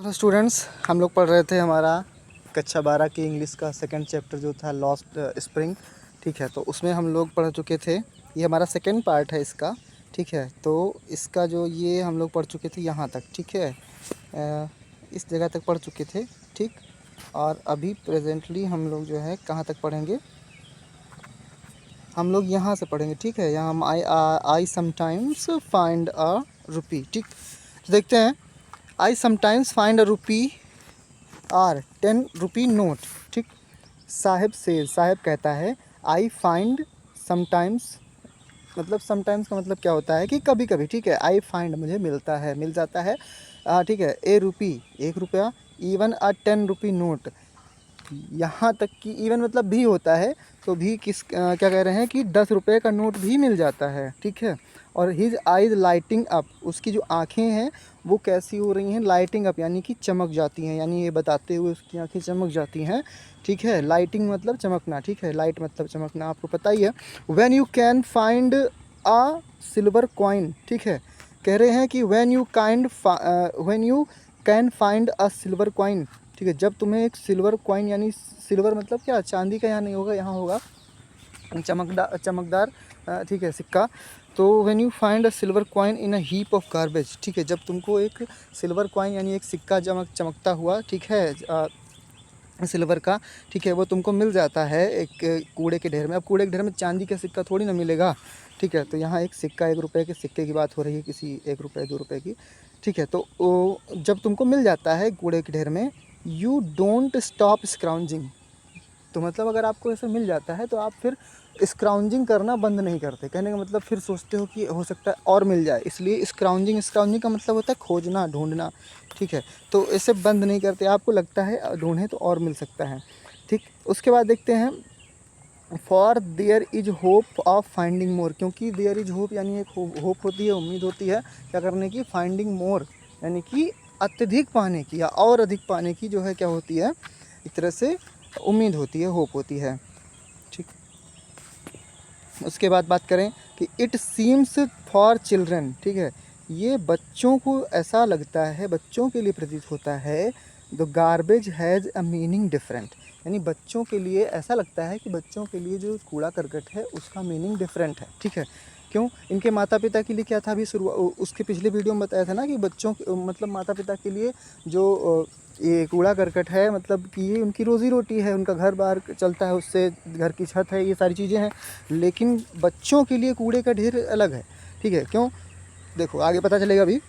तो स्टूडेंट्स, हम लोग पढ़ रहे थे हमारा कक्षा 12 की इंग्लिश का सेकंड चैप्टर जो था लॉस्ट स्प्रिंग। ठीक है, तो उसमें हम लोग पढ़ चुके थे। ये हमारा सेकंड पार्ट है इसका। ठीक है, तो इसका जो ये हम लोग पढ़ चुके थे यहाँ तक। ठीक है, इस जगह तक पढ़ चुके थे। ठीक, और अभी प्रेजेंटली हम लोग जो है कहाँ तक पढ़ेंगे, हम लोग यहाँ से पढ़ेंगे। ठीक है, यहाँ हम आई समटाइम्स फाइंड अ रुपी। ठीक, तो देखते हैं। I sometimes find a rupee or 10 rupee note. ठीक, साहिब से, साहिब कहता है आई फाइंड समटाइम्स, मतलब समटाइम्स का मतलब क्या होता है कि कभी कभी। ठीक है, आई फाइंड मुझे मिलता है, मिल जाता है। ठीक है, ए रुपी 1 रुपया, इवन अ 10 रुपी नोट, यहाँ तक कि इवन मतलब भी होता है। तो भी क्या कह रहे हैं कि 10 रुपये का नोट भी मिल जाता है। ठीक है, और हिज आइज लाइटिंग अप, उसकी जो आँखें हैं वो कैसी हो रही हैं, लाइटिंग अप यानी कि चमक जाती हैं, यानी ये बताते हुए उसकी आँखें चमक जाती हैं। ठीक है, लाइटिंग मतलब चमकना। ठीक है, लाइट मतलब चमकना, आपको पता ही है। When you can find a silver coin. ठीक है, कह रहे हैं कि when you can find a silver coin. ठीक है, जब तुम्हें एक सिल्वर कॉइन, यानी सिल्वर मतलब क्या, चांदी का यहाँ नहीं होगा, यहाँ होगा चमकदार ठीक है, सिक्का। तो when you find a silver coin in a heap of garbage. ठीक है, जब तुमको एक सिल्वर कॉइन यानी एक सिक्का चमकता हुआ, ठीक है, सिल्वर का, ठीक है, वो तुमको मिल जाता है एक कूड़े के ढेर में। अब कूड़े के ढेर में चांदी का सिक्का थोड़ी ना मिलेगा। ठीक है, तो यहाँ एक सिक्का, 1 रुपये के सिक्के की बात हो रही है, किसी 1 रुपये 2 रुपये की। ठीक है, तो जब तुमको मिल जाता है कूड़े के ढेर में, यू डोंट स्टॉप स्क्राउंजिंग। तो मतलब अगर आपको ऐसे मिल जाता है तो आप फिर स्क्राउंजिंग करना बंद नहीं करते। कहने का मतलब फिर सोचते हो कि हो सकता है और मिल जाए, इसलिए स्क्राउंजिंग का मतलब होता है खोजना, ढूंढना। ठीक है, तो ऐसे बंद नहीं करते, आपको लगता है ढूंढें तो और मिल सकता है। ठीक, उसके बाद देखते हैं for there is hope of finding more, क्योंकि देयर इज होप यानी एक होप होती है, उम्मीद होती है क्या करने की, फाइंडिंग मोर यानी कि अत्यधिक पाने की या और अधिक पाने की जो है क्या होती है, एक तरह से उम्मीद होती है, होप होती है। ठीक, उसके बाद बात करें कि इट सीम्स फॉर चिल्ड्रन। ठीक है, ये बच्चों को ऐसा लगता है, बच्चों के लिए प्रतीत होता है, the garbage has a meaning different, यानी बच्चों के लिए ऐसा लगता है कि बच्चों के लिए जो कूड़ा करकट है उसका मीनिंग डिफरेंट है। ठीक है, क्यों, इनके माता पिता के लिए क्या था, अभी उसके पिछले वीडियो में बताया था ना कि बच्चों मतलब माता पिता के लिए जो ये कूड़ा करकट है, मतलब कि ये उनकी रोज़ी रोटी है, उनका घर बार चलता है उससे, घर की छत है, ये सारी चीज़ें हैं। लेकिन बच्चों के लिए कूड़े का ढेर अलग है। ठीक है, क्यों, देखो आगे पता चलेगा अभी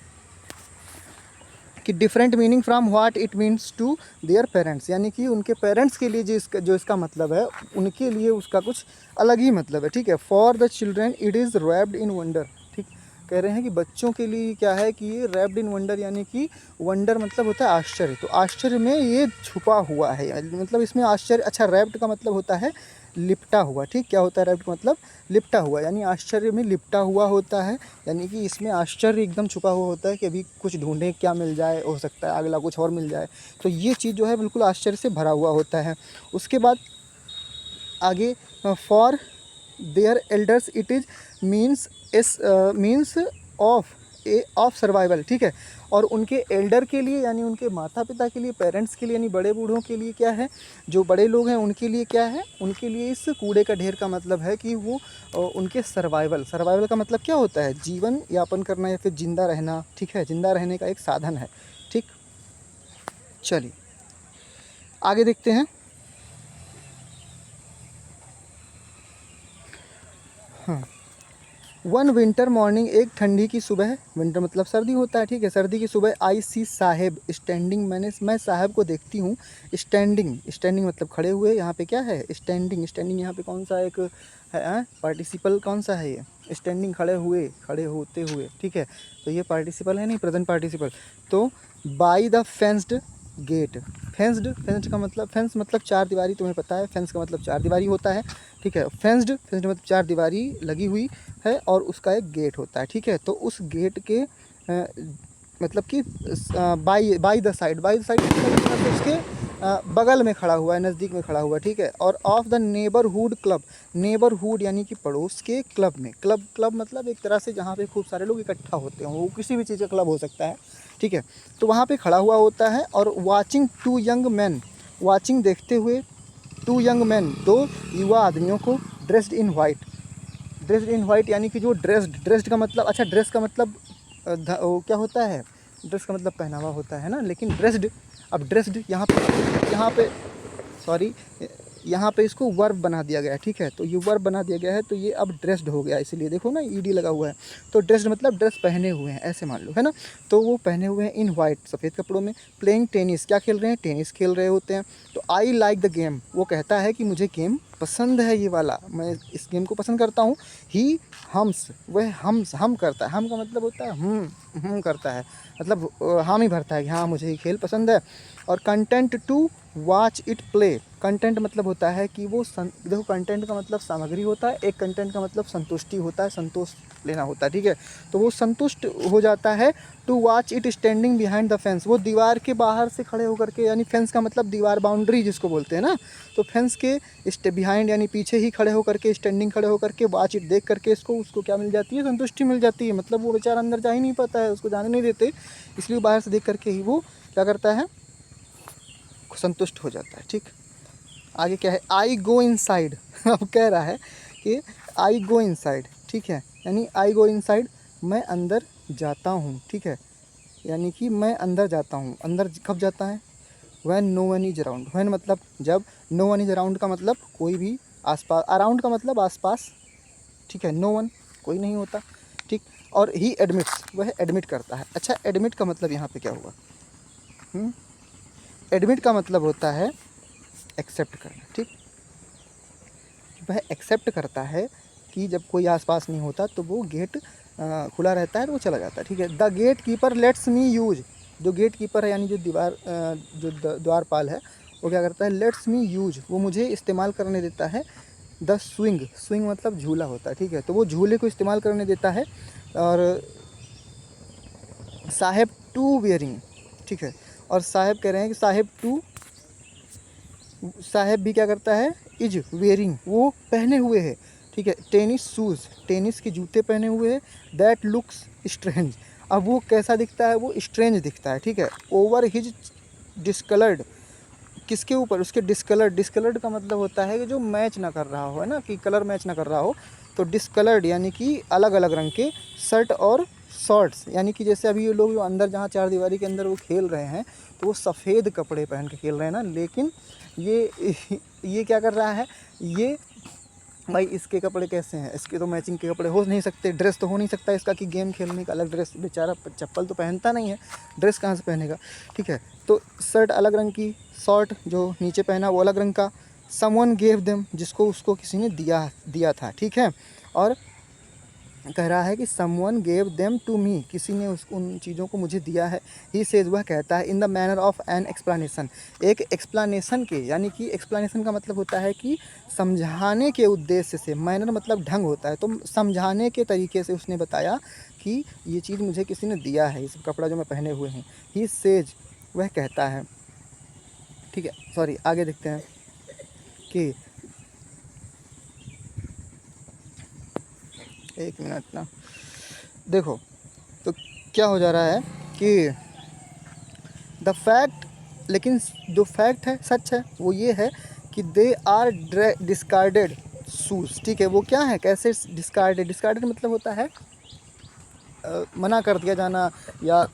कि different meaning from what it means to their parents, यानी कि उनके पेरेंट्स के लिए जो इसका मतलब है, उनके लिए उसका कुछ अलग ही मतलब है। ठीक है, for the children it is wrapped in wonder. ठीक, कह रहे हैं कि बच्चों के लिए क्या है कि ये रैप्ड इन वंडर, यानी कि वंडर मतलब होता है आश्चर्य, तो आश्चर्य में ये छुपा हुआ है, मतलब इसमें आश्चर्य। अच्छा, रैप्ड का मतलब होता है लिपटा हुआ। ठीक, क्या होता है रैप्ड मतलब, लिपटा हुआ, यानी आश्चर्य में लिपटा हुआ होता है, यानी कि इसमें आश्चर्य एकदम छुपा हुआ होता है कि अभी कुछ ढूंढें क्या मिल जाए, हो सकता है अगला कुछ और मिल जाए। तो ये चीज़ जो है बिल्कुल आश्चर्य से भरा हुआ होता है। उसके बाद आगे for their elders it is means of of survival. ठीक है, और उनके एल्डर के लिए यानी उनके माता पिता के लिए, पेरेंट्स के लिए यानी बड़े बूढ़ों के लिए क्या है, जो बड़े लोग हैं उनके लिए क्या है, उनके लिए इस कूड़े का ढेर का मतलब है कि वो उनके सर्वाइवल का मतलब क्या होता है, जीवन यापन करना या फिर जिंदा रहना। ठीक है, जिंदा रहने का एक साधन है। ठीक, चलिए आगे देखते हैं। हाँ, वन विंटर मॉर्निंग, एक ठंडी की सुबह, विंटर मतलब सर्दी होता है। ठीक है, सर्दी की सुबह, आई सी साहेब स्टैंडिंग, मैं साहब को देखती हूँ स्टैंडिंग मतलब खड़े हुए, यहाँ पे क्या है, स्टैंडिंग यहाँ पे कौन सा एक है, पार्टिसिपल कौन सा है, ये स्टैंडिंग खड़े हुए, खड़े होते हुए। ठीक है, तो ये पार्टिसिपल है, नहीं प्रेजेंट पार्टिसिपल। तो by the fenced gate, fenced का मतलब, फेंस मतलब चार दीवारी, तुम्हें पता है फेंस का मतलब चार दीवारी होता है। ठीक है, फेंस्ड मतलब चार दीवारी लगी हुई है और उसका एक गेट होता है। ठीक है, तो उस गेट के मतलब कि बाई द साइड मतलब उसके बगल में खड़ा हुआ है, नज़दीक में खड़ा हुआ है, ठीक है। और of the neighbourhood club, neighbourhood यानी कि पड़ोस के क्लब में, क्लब मतलब एक तरह से जहाँ पे खूब सारे लोग इकट्ठा होते हैं, वो किसी भी चीज़ का क्लब हो सकता है, ठीक है। तो वहाँ पे खड़ा हुआ होता है और watching two young man, watching देखते हुए, टू यंग मैन, दो युवा आदमियों को, dressed in white, dressed in white यानी कि जो ड्रेस्ड का मतलब, अच्छा ड्रेस का मतलब वो क्या होता है, ड्रेस का मतलब पहनावा होता है ना, लेकिन ड्रेस्ड, अब ड्रेस्ड यहाँ पे सॉरी यहाँ पे इसको वर्ब बना दिया गया है, ठीक है। तो ये वर्ब बना दिया गया है, तो ये अब ड्रेस्ड हो गया, इसलिए देखो ना ईडी लगा हुआ है। तो ड्रेस्ड मतलब ड्रेस पहने हुए हैं, ऐसे मान लो, है ना। तो वो पहने हुए हैं इन वाइट, सफ़ेद कपड़ों में, प्लेइंग टेनिस, क्या खेल रहे हैं, टेनिस खेल रहे होते हैं। तो आई लाइक द गेम, वो कहता है कि मुझे गेम पसंद है, ये वाला, मैं इस गेम को पसंद करता हूँ। ही हम्स, वह हम करता है, हम का मतलब होता है करता है, मतलब हम ही भरता है कि हाँ मुझे ये खेल पसंद है। और content to watch it play, content मतलब होता है कि वो देखो कंटेंट का मतलब सामग्री होता है, एक कंटेंट का मतलब संतुष्टि होता है, संतोष लेना होता है, ठीक है। तो वो संतुष्ट हो जाता है to watch it standing behind the fence, वो दीवार के बाहर से खड़े होकर के, यानी फेंस का मतलब दीवार, बाउंड्री जिसको बोलते हैं ना, तो फेंस के बिहाइंड यानी पीछे ही खड़े होकर के, स्टैंडिंग खड़े होकर के, वॉच इट देख करके उसको क्या मिल जाती है, संतुष्टि मिल जाती है। मतलब वो बेचारा अंदर जा ही नहीं पाता है, उसको जाने नहीं देते, इसलिए बाहर से देख करके ही वो क्या करता है, संतुष्ट हो जाता है, ठीक। आगे क्या है, आई गो इनसाइड अब कह रहा है कि आई गो इनसाइड, ठीक है, यानी आई गो इनसाइड, मैं अंदर जाता हूँ, ठीक है, यानी कि मैं अंदर जाता हूँ। अंदर कब जाता है, when no one is around, when मतलब जब, नो वन इज अराउंड का मतलब कोई भी आसपास, अराउंड का मतलब आसपास, ठीक है, नो वन कोई नहीं होता, ठीक। और ही एडमिट्स, वह एडमिट करता है। अच्छा एडमिट का मतलब यहाँ पे क्या हुआ, एडमिट का मतलब होता है एक्सेप्ट करना, ठीक। वह एक्सेप्ट करता है कि जब कोई आसपास नहीं होता तो वो गेट खुला रहता है, तो वो चला जाता है, ठीक है। The gatekeeper lets me use, जो गेट कीपर है यानी जो जो द्वारपाल है, वो क्या करता है, लेट्स मी यूज, वो मुझे इस्तेमाल करने देता है। द स्विंग, स्विंग मतलब झूला होता है, ठीक है, तो वो झूले को इस्तेमाल करने देता है। और साहेब टू वेयरिंग, ठीक है, और साहेब कह रहे हैं कि साहेब भी क्या करता है, इज वेयरिंग, वो पहने हुए है, ठीक है, टेनिस शूज़, टेनिस के जूते पहने हुए है। दैट लुक्स स्ट्रेंज, अब वो कैसा दिखता है, वो स्ट्रेंज दिखता है, ठीक है। ओवर हिज डिस्कलर्ड, किसके ऊपर, उसके डिस्कलर्ड, डिस्कलर्ड का मतलब होता है कि जो मैच ना कर रहा हो, है ना, कि कलर मैच ना कर रहा हो। तो डिस्कलर्ड यानी कि अलग अलग रंग के शर्ट और शॉर्ट्स, यानी कि जैसे अभी ये लोग जो अंदर जहाँ चार दीवारी के अंदर वो खेल रहे हैं, तो वो सफ़ेद कपड़े पहन के खेल रहे हैं ना, लेकिन ये ये क्या कर रहा है, ये भाई इसके कपड़े कैसे हैं, इसके तो मैचिंग के कपड़े हो नहीं सकते, ड्रेस तो हो नहीं सकता इसका कि गेम खेलने का अलग ड्रेस, बेचारा चप्पल तो पहनता नहीं है, ड्रेस कहाँ से पहनेगा, ठीक है। तो शर्ट अलग रंग की, शॉर्ट जो नीचे पहना वो अलग रंग का। समवन गेव देम, जिसको उसको किसी ने दिया था, ठीक है। और कह रहा है कि someone gave them to me, किसी ने उन चीज़ों को मुझे दिया है। ही सेज, वह कहता है, in the manner of an explanation, एक एक्सप्लेनेशन के, यानी कि एक्सप्लेनेशन का मतलब होता है कि समझाने के उद्देश्य से, मैनर मतलब ढंग होता है, तो समझाने के तरीके से उसने बताया कि ये चीज़ मुझे किसी ने दिया है, ये सब कपड़ा जो मैं पहने हुए हैं। ही सेज, वह कहता है, ठीक है, सॉरी आगे देखते हैं कि, एक मिनट ना, देखो तो क्या हो जा रहा है कि द फैक्ट, लेकिन जो फैक्ट है, सच है, वो ये है कि दे आर डिस्कार्डेड शूज़, ठीक है। वो क्या है, कैसे डिस्कार्डेड, डिस्कार्डेड मतलब होता है मना कर दिया जाना या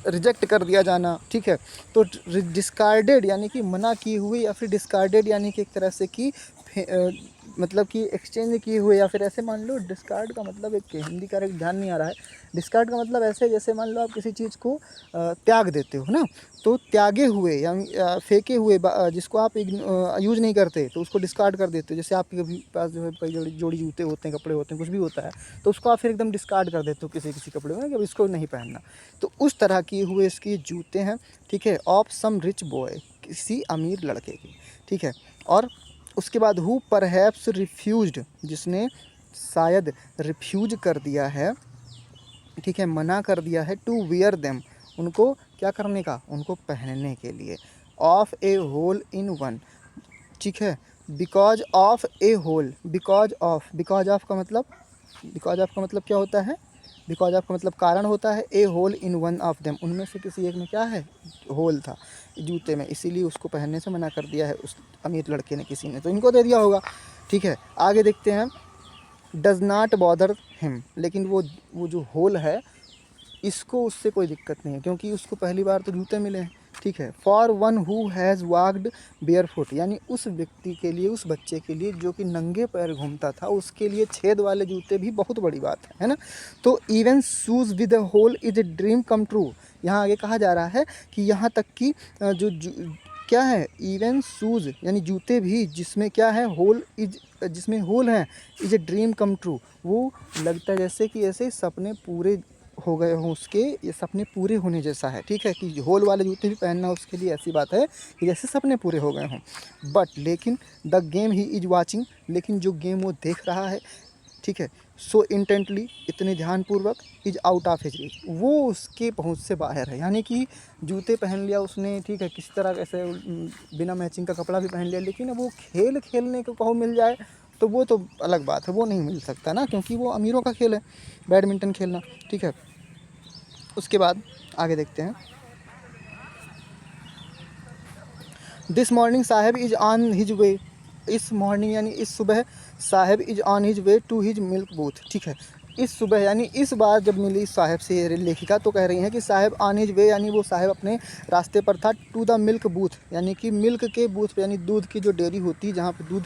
रिजेक्ट कर दिया जाना, ठीक है। तो डिस्कार्डेड यानी कि मना की हुई, या फिर डिस्कार्डेड यानी कि एक तरह से कि मतलब कि एक्सचेंज किए हुए, या फिर ऐसे मान लो, डिस्कार्ड का मतलब एक हिंदी का एक ध्यान नहीं आ रहा है, डिस्कार्ड का मतलब ऐसे जैसे मान लो आप किसी चीज़ को त्याग देते हो ना, तो त्यागे हुए या फेंके हुए, जिसको आप यूज़ नहीं करते तो उसको डिस्कार्ड कर देते हो। जैसे आपके पास जो है कई जोड़ी जूते होते हैं, कपड़े होते हैं, कुछ भी होता है, तो उसको आप फिर एकदम डिस्कार्ड कर देते हो किसी किसी कपड़े में कि अब इसको नहीं पहनना। तो उस तरह किए हुए इसके जूते हैं, ठीक है, ऑफ सम रिच बॉय, किसी अमीर लड़के की, ठीक है। और उसके बाद हु परहैप्स रिफ्यूज्ड, जिसने शायद रिफ्यूज कर दिया है, ठीक है, मना कर दिया है, टू वियर देम, उनको क्या करने का, उनको पहनने के लिए। Of a hole in one, ठीक है, because of a hole, because of, because of का मतलब क्या होता है, बिकॉज ऑफ का मतलब कारण होता है, a hole in one of them, उनमें से किसी एक में क्या है, होल था जूते में, इसीलिए उसको पहनने से मना कर दिया है उस अमीर लड़के ने, किसी ने, तो इनको दे दिया होगा। ठीक है, आगे देखते हैं। डज नॉट बॉदर हिम, लेकिन वो जो होल है इसको उससे कोई दिक्कत नहीं है, क्योंकि उसको पहली बार तो जूते मिले हैं। ठीक है, for one who has walked bear foot, यानी उस व्यक्ति के लिए, उस बच्चे के लिए जो कि नंगे पैर घूमता था, उसके लिए छेद वाले जूते भी बहुत बड़ी बात है ना। तो even shoes with a hole is a dream come true, यहाँ आगे कहा जा रहा है कि यहाँ तक कि क्या है, इवन शूज़ यानी जूते भी जिसमें क्या है, होल इज, जिसमें होल है, is a dream come true, वो लगता है जैसे कि ऐसे सपने पूरे हो गए हों उसके, ये सपने पूरे होने जैसा है। ठीक है, कि होल वाले जूते भी पहनना उसके लिए ऐसी बात है कि जैसे सपने पूरे हो गए हों। बट लेकिन the game he is watching, लेकिन जो गेम वो देख रहा है, ठीक है, सो इंटेंटली, इतने ध्यानपूर्वक, is out of his reach, वो उसके पहुंच से बाहर है। यानी कि जूते पहन लिया उसने, ठीक है, किस तरह ऐसे बिना मैचिंग का कपड़ा भी पहन लिया, लेकिन अब वो खेल खेलने को कहो मिल जाए तो वो तो अलग बात है, वो नहीं मिल सकता ना, क्योंकि वो अमीरों का खेल है बैडमिंटन खेलना। ठीक है, उसके बाद आगे देखते हैं। This morning sahib is on his way, इस मॉर्निंग यानी इस सुबह, sahib is on his way to his milk booth. ठीक है, इस सुबह यानी इस बार जब मिली साहेब से लेखिका, तो कह रही हैं कि साहेब ऑन हिज वे, यानी वो साहेब अपने रास्ते पर था, टू द मिल्क बूथ, यानी कि मिल्क के बूथ, यानी दूध की जो डेयरी होती है जहाँ पे दूध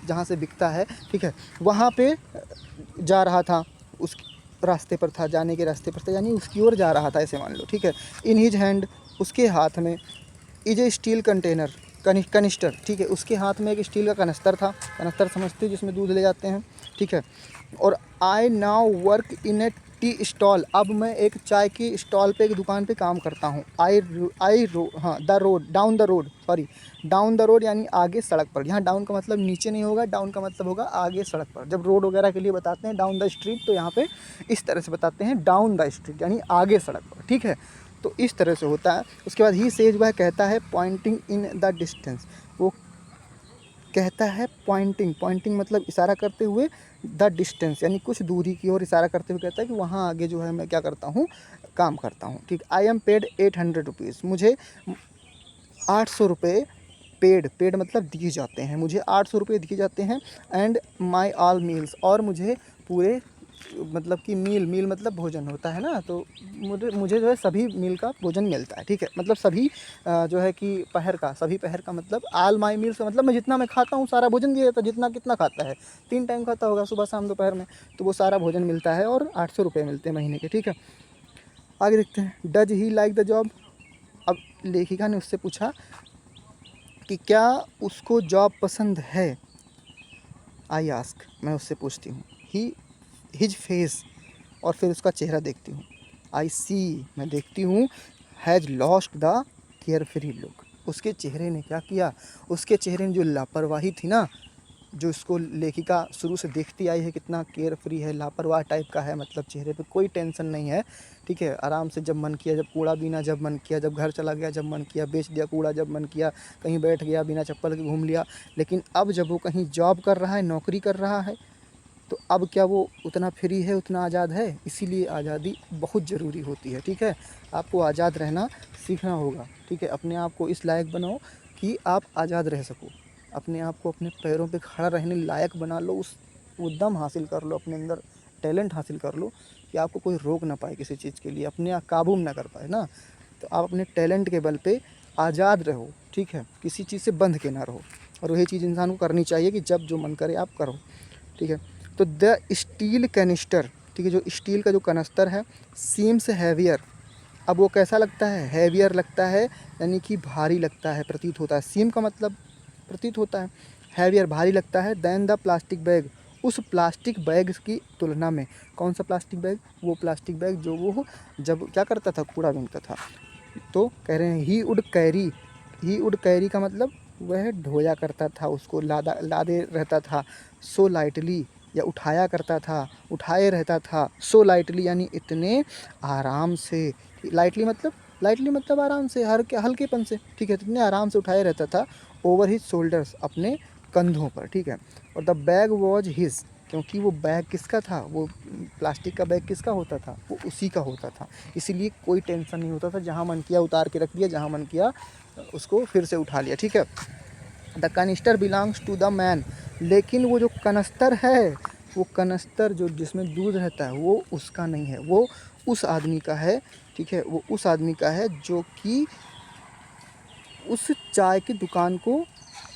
जहाँ से बिकता है, ठीक है, वहाँ पे जा रहा था, उस रास्ते पर था, जाने के रास्ते पर था, यानी उसकी ओर जा रहा था, ऐसे मान लो। ठीक है, इन हिज हैंड, उसके हाथ में, is a steel container, canister, ठीक है, उसके हाथ में एक स्टील का कनस्तर था, कनस्तर समझते हैं जिसमें दूध ले जाते हैं। ठीक है, और I now work in A tea stall, अब मैं एक चाय की स्टॉल पे, एक दुकान पे काम करता हूँ। The road, down the road, sorry, down the road यानी आगे सड़क पर, यहाँ डाउन का मतलब नीचे नहीं होगा, डाउन का मतलब होगा आगे सड़क पर। जब रोड वगैरह के लिए बताते हैं डाउन द स्ट्रीट, तो यहाँ पे इस तरह से बताते हैं डाउन द स्ट्रीट, यानी आगे सड़क पर। ठीक है, तो इस तरह से होता है। उसके बाद ही सेज, वह कहता है, पॉइंटिंग इन द डिस्टेंस, वो कहता है पॉइंटिंग, पॉइंटिंग मतलब इशारा करते हुए, द डिस्टेंस यानी कुछ दूरी की ओर इशारा करते हुए कहता है कि वहाँ आगे जो है मैं क्या करता हूँ, काम करता हूँ। ठीक, आई एम पेड 800 रुपीज़, मुझे 800 रुपये पेड मतलब दिए जाते हैं, मुझे 800 रुपये दिए जाते हैं। एंड माई ऑल मील्स, और मुझे पूरे, मतलब कि मील मतलब भोजन होता है ना, तो मुझे जो है सभी मील का भोजन मिलता है। ठीक है, मतलब सभी जो है कि पहर का, सभी पहर का मतलब ऑल माई मील्स का मतलब मैं जितना मैं खाता हूँ सारा भोजन दिया जाता है, जितना कितना खाता है, 3 टाइम खाता होगा, सुबह शाम दोपहर में, तो वो सारा भोजन मिलता है, और 800 रुपये मिलते हैं महीने के। ठीक है, आगे देखते हैं। Does he like the job, अब लेखिका ने उससे पूछा कि क्या उसको जॉब पसंद है। आई आस्क, मैं उससे पूछती हूँ। ही हिज फेस, और फिर उसका चेहरा देखती हूँ। आई सी, मैं देखती हूँ। Has lost the care free look, उसके चेहरे ने क्या किया, उसके चेहरे में जो लापरवाही थी ना, जो इसको लेखिका शुरू से देखती आई है, कितना केयर फ्री है, लापरवाह टाइप का है, मतलब चेहरे पे कोई टेंशन नहीं है। ठीक है, आराम से जब मन किया, जब कूड़ा बीना, जब मन किया, जब घर चला गया, जब मन किया, बेच दिया कूड़ा, जब मन किया, कहीं बैठ गया बिना चप्पल के घूम लिया। लेकिन अब जब वो कहीं जॉब कर रहा है, नौकरी कर रहा है, तो अब क्या वो उतना फ्री है, उतना आज़ाद है। इसीलिए आज़ादी बहुत ज़रूरी होती है। ठीक है, आपको आज़ाद रहना सीखना होगा। ठीक है, अपने आप को इस लायक बनाओ कि आप आज़ाद रह सको, अपने आप को अपने पैरों पे खड़ा रहने लायक बना लो, उस वो दम हासिल कर लो, अपने अंदर टैलेंट हासिल कर लो कि आपको कोई रोक ना पाए किसी चीज़ के लिए, अपने आप काबू में ना कर पाए ना। तो आप अपने टैलेंट के बल पे आज़ाद रहो। ठीक है, किसी चीज़ से बंध के ना रहो, और वही चीज़ इंसान को करनी चाहिए कि जब जो मन करे आप करो। ठीक है, तो द स्टील कैनिस्टर, ठीक है, जो स्टील का जो कनस्तर है, सीम्स हैवियर, अब वो कैसा लगता है, हैवियर लगता है, यानी कि भारी लगता है, प्रतीत होता है। सीम का मतलब प्रतीत होता है, हैवियर भारी लगता है, देन द प्लास्टिक बैग, उस प्लास्टिक बैग की तुलना में। कौन सा प्लास्टिक बैग, वो प्लास्टिक बैग जो वो जब क्या करता था, कूड़ा बीनता था। तो कह रहे हैं ही वुड कैरी का मतलब वह ढोया करता था, उसको लादे रहता था। सो लाइटली, या उठाया करता था, उठाए रहता था। सो लाइटली यानी इतने आराम से, लाइटली मतलब लाइटली मतलब आराम से, हल्केपन से, ठीक है, तो इतने आराम से उठाए रहता था, ओवर हिज शोल्डर्स, अपने कंधों पर, ठीक है। और द बैग वॉज हिज, क्योंकि वो बैग किसका था, वो प्लास्टिक का बैग किसका होता था, वो उसी का होता था, इसीलिए कोई टेंशन नहीं होता था, जहाँ मन किया उतार के रख दिया, जहाँ मन किया उसको फिर से उठा लिया, ठीक है। The canister belongs to the man, लेकिन वो जो कनस्तर है, वो कनस्तर जो जिसमें दूध रहता है, वो उसका नहीं है, वो उस आदमी का है, ठीक है, वो उस आदमी का है जो कि उस चाय की दुकान को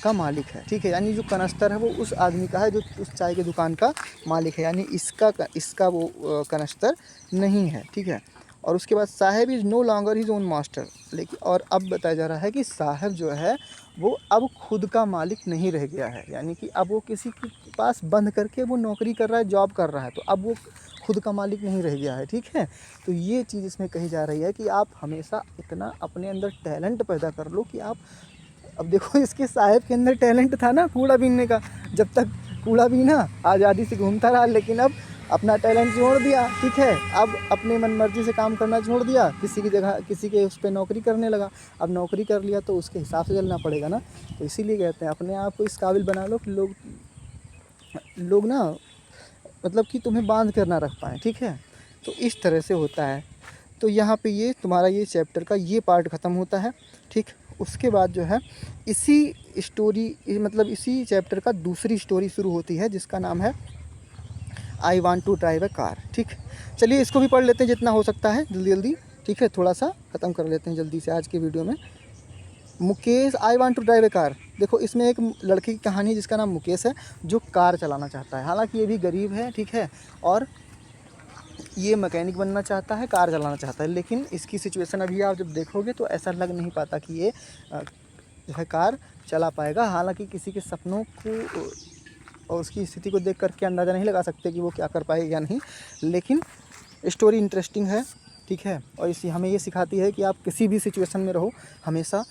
का मालिक है, ठीक है। यानी जो कनस्तर है वो उस आदमी का है जो उस चाय की दुकान का मालिक है, यानी इसका वो कनस्तर नहीं है, ठीक है। और उसके बाद Sahib is no longer his own master, लेकिन और अब बताया जा रहा है कि साहब जो है वो अब खुद का मालिक नहीं रह गया है, यानी कि अब वो किसी के पास बंद करके वो नौकरी कर रहा है, जॉब कर रहा है, तो अब वो खुद का मालिक नहीं रह गया है, ठीक है। तो ये चीज़ इसमें कही जा रही है कि आप हमेशा इतना अपने अंदर टैलेंट पैदा कर लो कि आप, अब देखो इसके साहब के अंदर टैलेंट था ना कूड़ा बीनने का, जब तक कूड़ा बीना आज़ादी से घूमता रहा, लेकिन अब अपना टैलेंट छोड़ दिया, ठीक है, अब अपने मन मर्जी से काम करना छोड़ दिया, किसी की जगह किसी के उस पर नौकरी करने लगा, अब नौकरी कर लिया तो उसके हिसाब से चलना पड़ेगा ना। तो इसीलिए कहते हैं अपने आप को इस काबिल बना लो कि लोग ना मतलब कि तुम्हें बांध कर ना रख पाएँ, ठीक है। तो इस तरह से होता है। तो यहाँ पे ये तुम्हारा ये चैप्टर का ये पार्ट ख़त्म होता है, ठीक। उसके बाद जो है इसी मतलब इसी चैप्टर का दूसरी स्टोरी शुरू होती है जिसका नाम है I want to drive a car, ठीक। चलिए इसको भी पढ़ लेते हैं जितना हो सकता है जल्दी जल्दी, ठीक है, थोड़ा सा ख़त्म कर लेते हैं जल्दी से आज के वीडियो में। Mukesh I want to drive a car, देखो इसमें एक लड़के की कहानी है जिसका नाम मुकेश है, जो कार चलाना चाहता है, हालांकि ये भी गरीब है, ठीक है, और ये मैकेनिक बनना चाहता है, कार चलाना चाहता है, लेकिन इसकी सिचुएशन अभी आप जब देखोगे तो ऐसा लग नहीं पाता कि ये जो है कार चला पाएगा। हालांकि किसी के सपनों को और उसकी स्थिति को देख करके अंदाज़ा नहीं लगा सकते कि वो क्या कर पाएगा या नहीं, लेकिन स्टोरी इंटरेस्टिंग है, ठीक है। और इसी हमें ये सिखाती है कि आप किसी भी सिचुएशन में रहो, हमेशा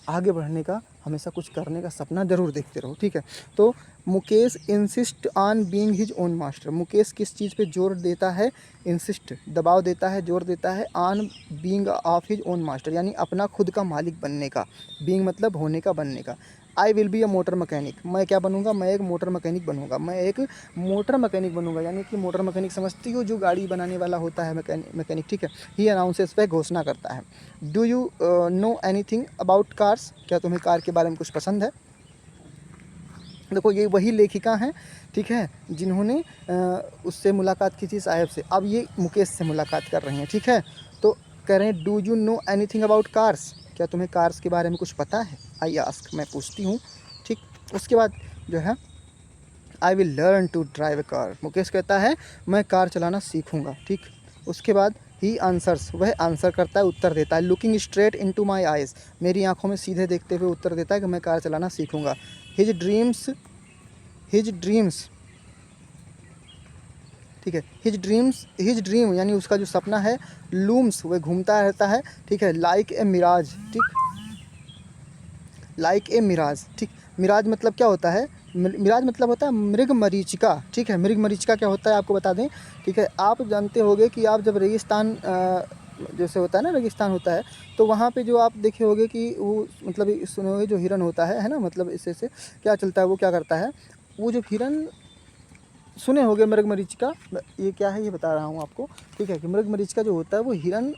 आगे बढ़ने का, हमेशा कुछ करने का सपना ज़रूर देखते रहो, ठीक है। तो Mukesh insist on being his own master, Mukesh किस चीज़ पे जोर देता है, इंसिस्ट दबाव देता है, जोर देता है, on being of his own master, यानी अपना खुद का मालिक बनने का, बीइंग मतलब होने का, बनने का। I will be a motor mechanic, मैं क्या बनूंगा, मैं एक मोटर मैकेनिक बनूंगा, मैं एक मोटर मैकेनिक बनूंगा, यानी कि मोटर मैकेनिक समझती हो, जो गाड़ी बनाने वाला होता है मैकेनिक, ठीक है। ही अनाउंसेस, वह घोषणा करता है। Do you know anything about cars, क्या तुम्हें कार के बारे में कुछ पसंद है। देखो ये वही लेखिका हैं, ठीक है, जिन्होंने उससे मुलाकात की थी साहब से, अब ये मुकेश से मुलाकात कर रही हैं, ठीक है। तो कह रहे हैं do you know anything about cars, क्या तुम्हें कार्स के बारे में कुछ पता है, आई आस्क, मैं पूछती हूँ, ठीक। उसके बाद जो है I will learn to drive a car, Mukesh कहता है मैं कार चलाना सीखूँगा, ठीक। उसके बाद ही आंसर्स, वह आंसर करता है, उत्तर देता है, looking straight into my eyes, मेरी आंखों में सीधे देखते हुए उत्तर देता है कि मैं कार चलाना सीखूँगा। हिज ड्रीम्स, ठीक है, हिज ड्रीम यानी उसका जो सपना है, लूम्स वह घूमता रहता है, ठीक है, लाइक ए मिराज, ठीक, लाइक ए मिराज, ठीक। मिराज मतलब क्या होता है, मिराज मतलब होता है मृग मरीचिका, ठीक है। मृग मरीचिका क्या होता है आपको बता दें, ठीक है। आप जानते होंगे कि आप जब रेगिस्तान जैसे होता है ना, रेगिस्तान होता है, तो वहाँ पे जो आप देखे होंगे कि वो मतलब सुने होंगे जो हिरन होता है ना, मतलब इससे क्या चलता है, वो क्या करता है, वो जो हिरन सुने होंगे मृगमरीचिका, ये क्या है ये बता रहा हूँ आपको, ठीक है, कि मृगमरीचिका जो होता है वो हिरन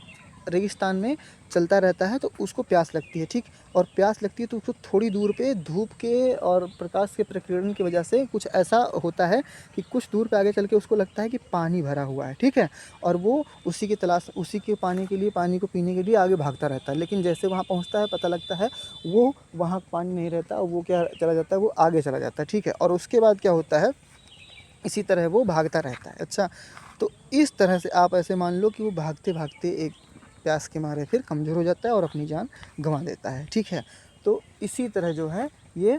रेगिस्तान में चलता रहता है, तो उसको प्यास लगती है, ठीक। और प्यास लगती है तो उसको थोड़ी दूर पे धूप के और प्रकाश के प्रकीर्णन की वजह से कुछ ऐसा होता है कि कुछ दूर पे आगे चल के उसको लगता है कि पानी भरा हुआ है, ठीक है। और वो उसी की तलाश, उसी के पानी के लिए, पानी को पीने के लिए आगे भागता रहता है, लेकिन जैसे वहाँ पहुँचता है पता लगता है वो वहाँ पानी नहीं रहता, वो क्या चला जाता है, वो आगे चला जाता है, ठीक है। और उसके बाद क्या होता है, इसी तरह वो भागता रहता है। अच्छा, तो इस तरह से आप ऐसे मान लो कि वो भागते भागते एक प्यास के मारे फिर कमज़ोर हो जाता है और अपनी जान गंवा देता है, ठीक है। तो इसी तरह जो है ये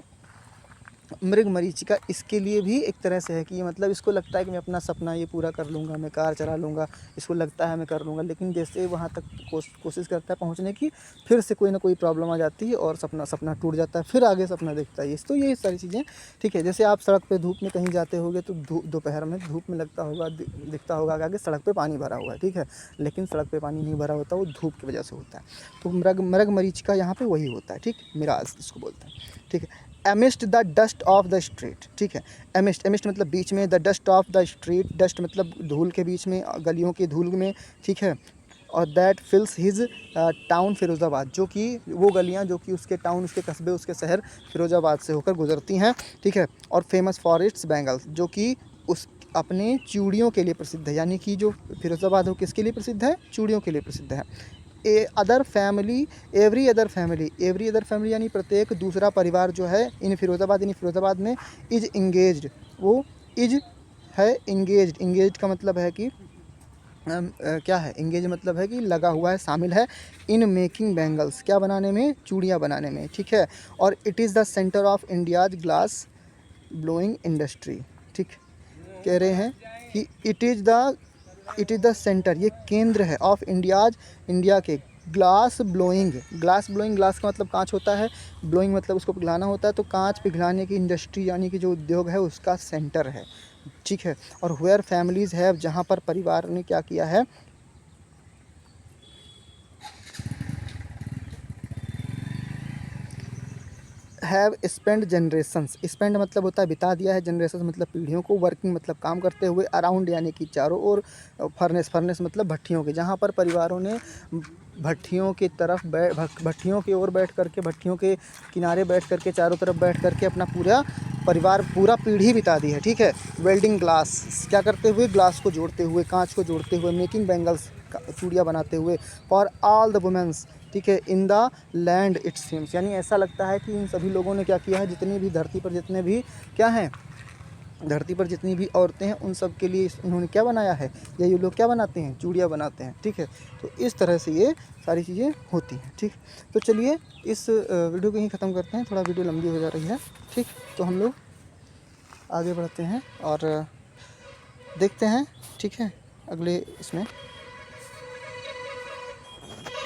मृग मरीचिका इसके लिए भी एक तरह से है कि ये मतलब इसको लगता है कि मैं अपना सपना ये पूरा कर लूँगा, मैं कार चला लूँगा, इसको लगता है मैं कर लूँगा, लेकिन जैसे वहाँ तक कोशिश करता है पहुँचने की, फिर से कोई ना कोई प्रॉब्लम आ जाती है और सपना टूट जाता है, फिर आगे सपना देखता है। तो ये सारी चीज़ें ठीक है। जैसे आप सड़क पे धूप में कहीं जाते होगे तो दोपहर में धूप में लगता होगा, दिखता होगा कि आगे सड़क पे पानी भरा हुआ है, ठीक है, लेकिन सड़क पे पानी नहीं भरा होता, वो धूप की वजह से होता है। तो मृग मरीचिका यहाँ पे वही होता है, ठीक, मिराज इसको बोलते हैं, ठीक है। Amidst the dust of the street, ठीक है, एमिस्ट मतलब बीच में, the dust of the street, dust मतलब धूल के बीच में, गलियों की धूल में, ठीक है। और दैट फिल्स हिज टाउन फिरोज़ाबाद, जो कि वो गलियां जो कि उसके टाउन, उसके कस्बे, उसके शहर फिरोज़ाबाद से होकर गुजरती हैं, ठीक है। और फेमस फॉर इट्स बैंगल्स, जो कि उस अपने चूड़ियों के लिए प्रसिद्ध है, यानी कि जो फिरोज़ाबाद है किसके लिए प्रसिद्ध है, चूड़ियों के लिए प्रसिद्ध है। एवरी अदर फैमिली यानी प्रत्येक दूसरा परिवार जो है इन फिरोज़ाबाद में इज इंगेज्ड, वो इज है इंगेज्ड का मतलब है कि क्या है, इंगेज मतलब है कि लगा हुआ है, शामिल है, इन मेकिंग बैंगल्स, क्या बनाने में, चूड़ियाँ बनाने में, ठीक है। और it is the centre of India's glass blowing industry, ठीक, कह रहे हैं कि इट इज़ द सेंटर, ये केंद्र है, ऑफ इंडिया के ग्लास ब्लोइंग, ग्लास का मतलब कांच होता है, ब्लोइंग मतलब उसको पिघलाना होता है, तो कांच पिघलाने की इंडस्ट्री यानी कि जो उद्योग है उसका सेंटर है, ठीक है। और वेयर फैमिलीज़ है, जहाँ पर परिवार ने क्या किया है, हैव स्पेंड जनरेशंस, स्पेंड मतलब होता है बिता दिया है, जनरेशंस मतलब पीढ़ियों को, वर्किंग मतलब काम करते हुए, अराउंड यानी कि चारों ओर, फर्नेस मतलब भट्टियों के, जहाँ पर परिवारों ने भट्टियों की तरफ भट्टियों की ओर बैठ करके, भट्टियों के किनारे बैठ करके, चारों तरफ बैठ करके अपना पूरा परिवार, पूरा पीढ़ी बिता दी है, ठीक है। वेल्डिंग ग्लास, क्या करते हुए, ग्लास को जोड़ते हुए, कांच को जोड़ते हुए, मेकिंग बैंगल्स, चूड़ियाँ बनाते हुए, फॉर ऑल द वुमेंस, ठीक है, in the land it seems, यानी ऐसा लगता है कि इन सभी लोगों ने क्या किया है, जितनी भी धरती पर जितने भी क्या हैं, धरती पर जितनी भी औरतें हैं उन सब के लिए इन्होंने क्या बनाया है, या ये लोग क्या बनाते हैं, चूड़ियाँ बनाते हैं, ठीक है। तो इस तरह से ये सारी चीज़ें होती हैं, ठीक। तो चलिए इस वीडियो को यहीं ख़त्म करते हैं, थोड़ा वीडियो लंबी हो जा रही है, ठीक। तो हम लोग आगे बढ़ते हैं और देखते हैं, ठीक है, अगले इसमें।